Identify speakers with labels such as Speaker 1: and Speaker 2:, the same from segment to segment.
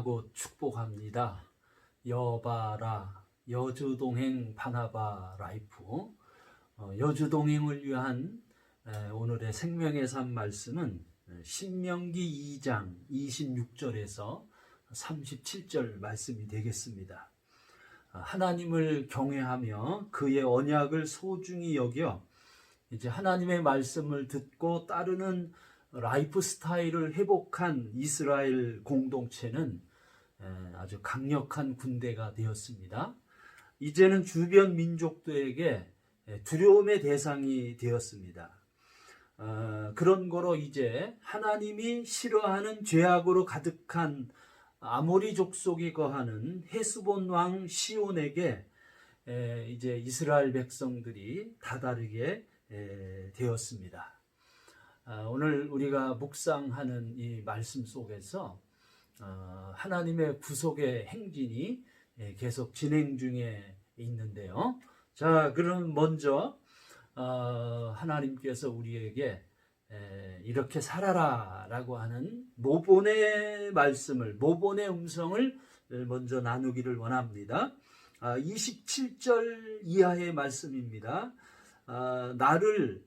Speaker 1: 사랑하고 축복합니다. 여바라 여주동행 바나바 라이프 여주동행을 위한 오늘의 생명의 삶 말씀은 신명기 2장 26절에서 37절 말씀이 되겠습니다. 하나님을 경외하며 그의 언약을 소중히 여겨 이제 하나님의 말씀을 듣고 따르는 라이프 스타일을 회복한 이스라엘 공동체는 아주 강력한 군대가 되었습니다. 이제는 주변 민족들에게 두려움의 대상이 되었습니다. 그런 거로 이제 하나님이 싫어하는 죄악으로 가득한 아모리 족속이 거하는 헤스본 왕 시온에게 이제 이스라엘 백성들이 다다르게 되었습니다. 오늘 우리가 묵상하는 이 말씀 속에서 하나님의 구속의 행진이 계속 진행 중에 있는데요. 자, 그럼 먼저 하나님께서 우리에게 이렇게 살아라 라고 하는 모본의 말씀을, 모본의 음성을 먼저 나누기를 원합니다. 27절 이하의 말씀입니다. 나를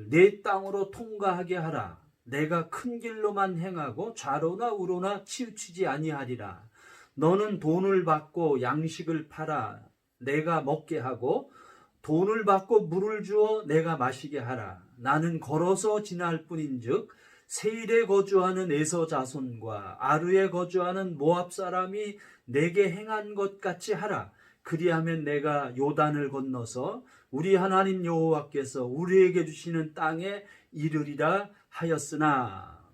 Speaker 1: 내 땅으로 통과하게 하라. 내가 큰 길로만 행하고 좌로나 우로나 치우치지 아니하리라. 너는 돈을 받고 양식을 팔아 내가 먹게 하고 돈을 받고 물을 주어 내가 마시게 하라. 나는 걸어서 지날 뿐인즉 세일에 거주하는 에서 자손과 아르에 거주하는 모압 사람이 내게 행한 것 같이 하라. 그리하면 내가 요단을 건너서 우리 하나님 여호와께서 우리에게 주시는 땅에 이르리라 하였으나,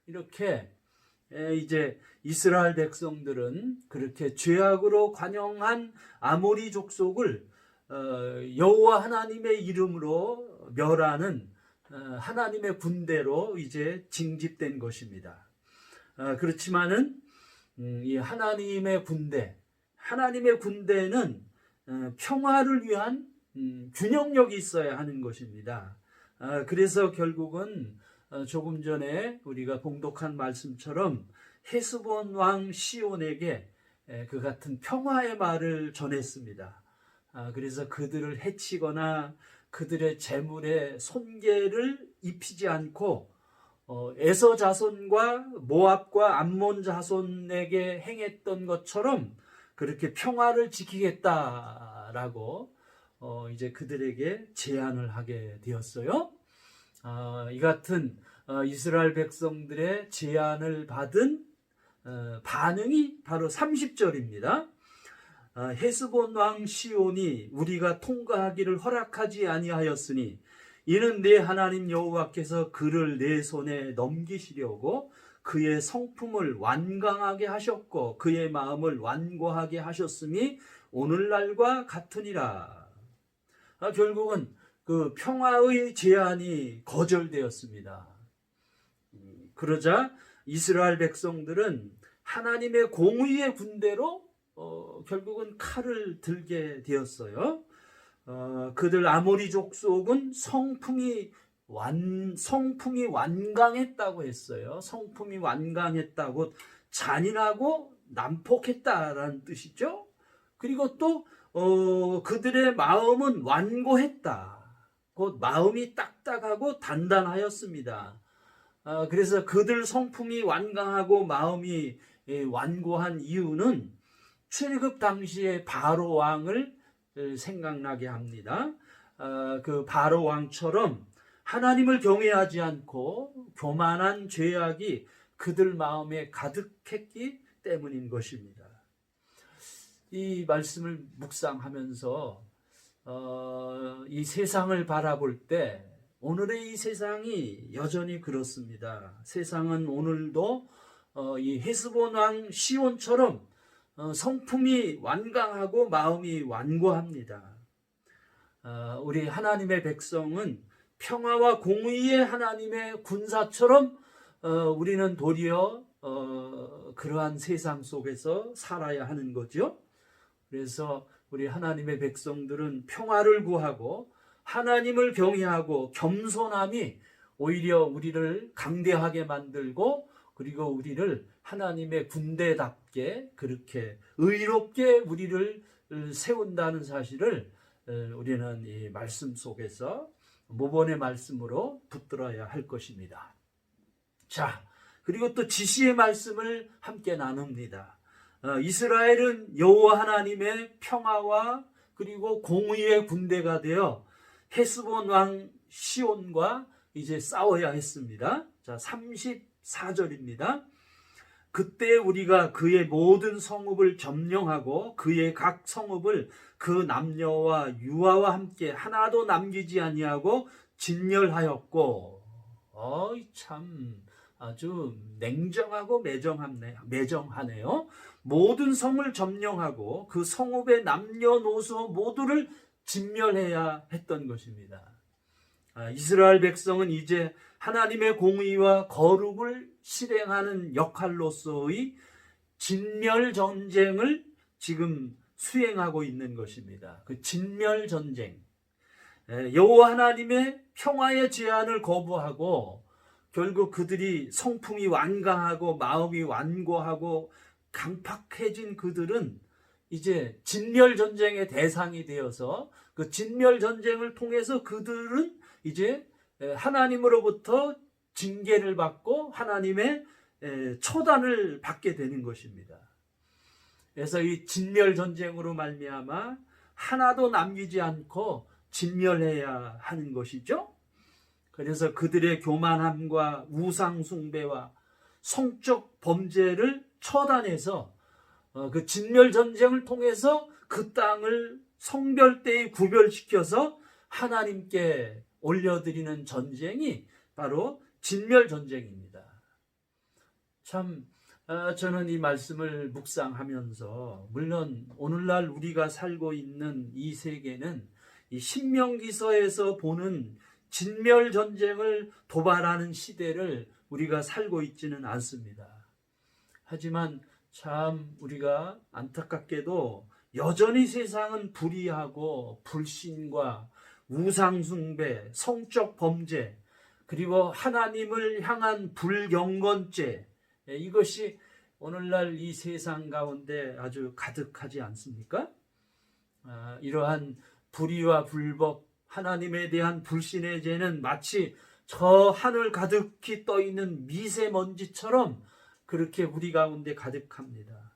Speaker 1: 이렇게 이제 이스라엘 백성들은 그렇게 죄악으로 관영한 아모리 족속을 여호와 하나님의 이름으로 멸하는 하나님의 군대로 이제 징집된 것입니다. 그렇지만은 이 하나님의 군대는 평화를 위한 균형력이 있어야 하는 것입니다. 그래서 결국은 조금 전에 우리가 봉독한 말씀처럼 헤스본 왕 시온에게 그 같은 평화의 말을 전했습니다. 그래서 그들을 해치거나 그들의 재물에 손괴를 입히지 않고 에서 자손과 모압과 암몬 자손에게 행했던 것처럼 그렇게 평화를 지키겠다라고 이제 그들에게 제안을 하게 되었어요. 이 같은 이스라엘 백성들의 제안을 받은 반응이 바로 30절입니다. 헤스본 왕 시온이 우리가 통과하기를 허락하지 아니하였으니 이는 내 하나님 여호와께서 그를 내 손에 넘기시려고 그의 성품을 완강하게 하셨고 그의 마음을 완고하게 하셨음이 오늘날과 같으니라. 결국은 그 평화의 제안이 거절되었습니다. 그러자 이스라엘 백성들은 하나님의 공의의 군대로 결국은 칼을 들게 되었어요. 그들 아모리 족속은 성품이 완강했다고 했어요. 성품이 완강했다고, 잔인하고 난폭했다라는 뜻이죠. 그리고 또 그들의 마음은 완고했다. 곧 마음이 딱딱하고 단단하였습니다. 그래서 그들 성품이 완강하고 마음이 완고한 이유는 출애굽 당시의 바로 왕을 생각나게 합니다. 그 바로 왕처럼 하나님을 경외하지 않고 교만한 죄악이 그들 마음에 가득했기 때문인 것입니다. 이 말씀을 묵상하면서 이 세상을 바라볼 때 오늘의 이 세상이 여전히 그렇습니다. 세상은 오늘도 이 헤스본 왕 시온처럼 성품이 완강하고 마음이 완고합니다. 우리 하나님의 백성은 평화와 공의의 하나님의 군사처럼 우리는 도리어 그러한 세상 속에서 살아야 하는 거죠. 그래서 우리 하나님의 백성들은 평화를 구하고 하나님을 경외하고 겸손함이 오히려 우리를 강대하게 만들고 그리고 우리를 하나님의 군대답게 그렇게 의롭게 우리를 세운다는 사실을 우리는 이 말씀 속에서 모본의 말씀으로 붙들어야 할 것입니다. 자, 그리고 또 지시의 말씀을 함께 나눕니다. 이스라엘은 여호와 하나님의 평화와 그리고 공의의 군대가 되어 헤스본 왕 시온과 이제 싸워야 했습니다. 자, 34절입니다. 그때 우리가 그의 모든 성읍을 점령하고 그의 각 성읍을 그 남녀와 유아와 함께 하나도 남기지 아니하고 진멸하였고, 참 아주 냉정하고 매정하네요. 모든 성을 점령하고 그 성읍의 남녀노소 모두를 진멸해야 했던 것입니다. 이스라엘 백성은 이제 하나님의 공의와 거룩을 실행하는 역할로서의 진멸 전쟁을 지금 수행하고 있는 것입니다. 그 진멸 전쟁, 여호와 하나님의 평화의 제안을 거부하고 결국 그들이 성품이 완강하고 마음이 완고하고 강팍해진 그들은 이제 진멸 전쟁의 대상이 되어서 그 진멸 전쟁을 통해서 그들은 이제 하나님으로부터 징계를 받고 하나님의 처단을 받게 되는 것입니다. 그래서 이 진멸 전쟁으로 말미암아 하나도 남기지 않고 진멸해야 하는 것이죠. 그래서 그들의 교만함과 우상 숭배와 성적 범죄를 처단해서 그 진멸 전쟁을 통해서 그 땅을 성별대에 구별시켜서 하나님께 올려드리는 전쟁이 바로 진멸 전쟁입니다. 참 저는 이 말씀을 묵상하면서 물론 오늘날 우리가 살고 있는 이 세계는 이 신명기서에서 보는 진멸 전쟁을 도발하는 시대를 우리가 살고 있지는 않습니다. 하지만 참 우리가 안타깝게도 여전히 세상은 불의하고 불신과 우상숭배, 성적 범죄, 그리고 하나님을 향한 불경건죄, 이것이 오늘날 이 세상 가운데 아주 가득하지 않습니까? 이러한 불의와 불법, 하나님에 대한 불신의 죄는 마치 저 하늘 가득히 떠있는 미세먼지처럼 그렇게 우리 가운데 가득합니다.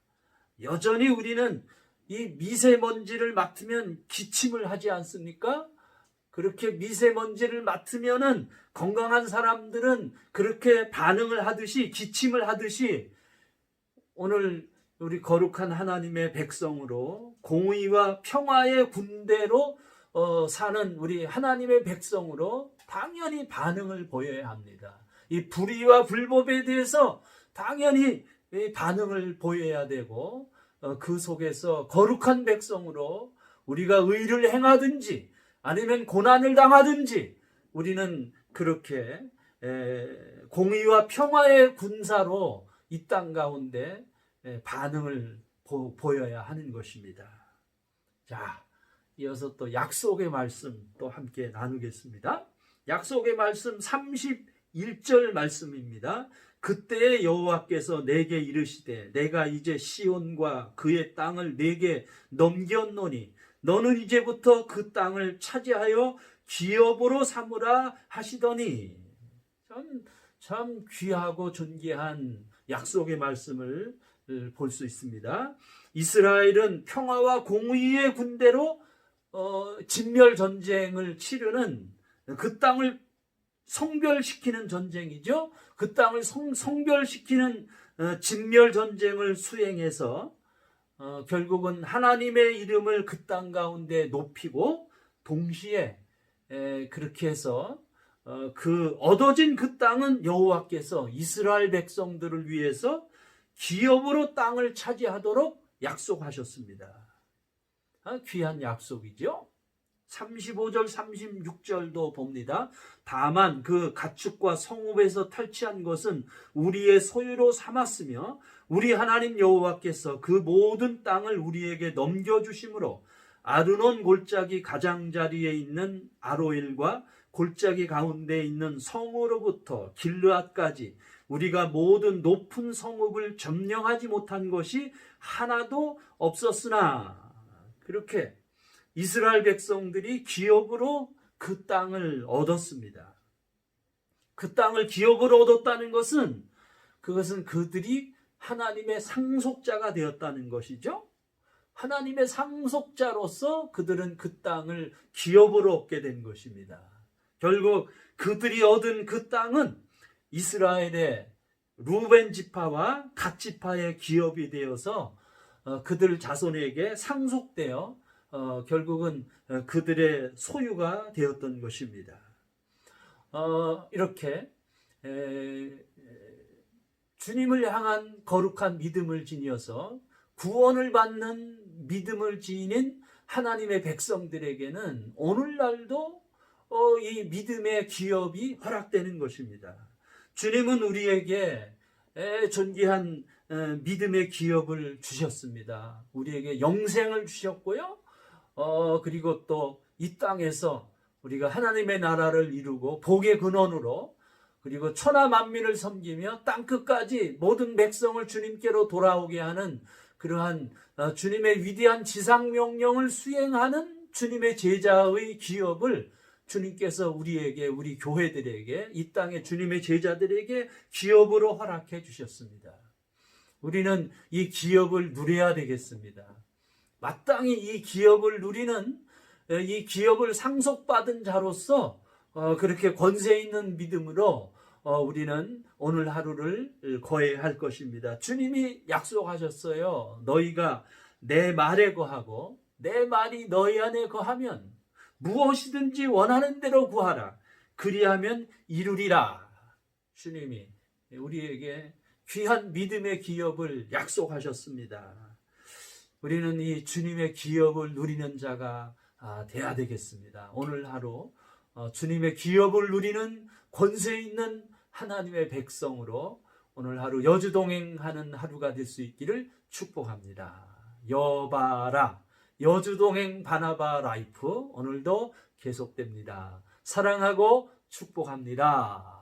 Speaker 1: 여전히 우리는 이 미세먼지를 맡으면 기침을 하지 않습니까? 그렇게 미세먼지를 맡으면은 건강한 사람들은 그렇게 반응을 하듯이 기침을 하듯이 오늘 우리 거룩한 하나님의 백성으로 공의와 평화의 군대로 사는 우리 하나님의 백성으로 당연히 반응을 보여야 합니다. 이 불의와 불법에 대해서 당연히 반응을 보여야 되고 그 속에서 거룩한 백성으로 우리가 의를 행하든지 아니면 고난을 당하든지 우리는 그렇게 공의와 평화의 군사로 이 땅 가운데 반응을 보여야 하는 것입니다. 자, 이어서 또 약속의 말씀 또 함께 나누겠습니다. 약속의 말씀 31절 말씀입니다. 그때에 여호와께서 내게 이르시되 내가 이제 시온과 그의 땅을 내게 넘겼노니 너는 이제부터 그 땅을 차지하여 기업으로 삼으라 하시더니 참 귀하고 존귀한 약속의 말씀을 볼 수 있습니다. 이스라엘은 평화와 공의의 군대로 진멸 전쟁을 치르는 그 땅을 성별시키는 전쟁이죠. 그 땅을 성별시키는 진멸 전쟁을 수행해서 결국은 하나님의 이름을 그 땅 가운데 높이고 동시에 그렇게 해서 그 얻어진 그 땅은 여호와께서 이스라엘 백성들을 위해서 기업으로 땅을 차지하도록 약속하셨습니다. 귀한 약속이죠. 35절 36절도 봅니다. 다만 그 가축과 성읍에서 탈취한 것은 우리의 소유로 삼았으며 우리 하나님 여호와께서 그 모든 땅을 우리에게 넘겨주심으로 아르논 골짜기 가장자리에 있는 아로엘과 골짜기 가운데 있는 성으로부터 길르앗까지 우리가 모든 높은 성읍을 점령하지 못한 것이 하나도 없었으나, 그렇게 이스라엘 백성들이 기업으로 그 땅을 얻었습니다. 그 땅을 기업으로 얻었다는 것은, 그것은 그들이 하나님의 상속자가 되었다는 것이죠. 하나님의 상속자로서 그들은 그 땅을 기업으로 얻게 된 것입니다. 결국 그들이 얻은 그 땅은 이스라엘의 루벤 지파와 갓 지파의 기업이 되어서 그들 자손에게 상속되어 결국은 그들의 소유가 되었던 것입니다. 이렇게 주님을 향한 거룩한 믿음을 지니어서 구원을 받는 믿음을 지닌 하나님의 백성들에게는 오늘날도 이 믿음의 기업이 허락되는 것입니다. 주님은 우리에게 존귀한 믿음의 기업을 주셨습니다. 우리에게 영생을 주셨고요. 그리고 또 이 땅에서 우리가 하나님의 나라를 이루고 복의 근원으로, 그리고 천하 만민을 섬기며 땅끝까지 모든 백성을 주님께로 돌아오게 하는 그러한 주님의 위대한 지상명령을 수행하는 주님의 제자의 기업을 주님께서 우리에게, 우리 교회들에게, 이 땅의 주님의 제자들에게 기업으로 허락해 주셨습니다. 우리는 이 기업을 누려야 되겠습니다. 마땅히 이 기업을 누리는, 이 기업을 상속받은 자로서 그렇게 권세 있는 믿음으로 우리는 오늘 하루를 거해야 할 것입니다. 주님이 약속하셨어요. 너희가 내 말에 거하고 내 말이 너희 안에 거하면 무엇이든지 원하는 대로 구하라. 그리하면 이루리라. 주님이 우리에게 귀한 믿음의 기업을 약속하셨습니다. 우리는 이 주님의 기업을 누리는 자가 돼야 되겠습니다. 오늘 하루 주님의 기업을 누리는 권세 있는 하나님의 백성으로 오늘 하루 여주동행하는 하루가 될 수 있기를 축복합니다. 여바라, 여주동행 바나바 라이프 오늘도 계속됩니다. 사랑하고 축복합니다.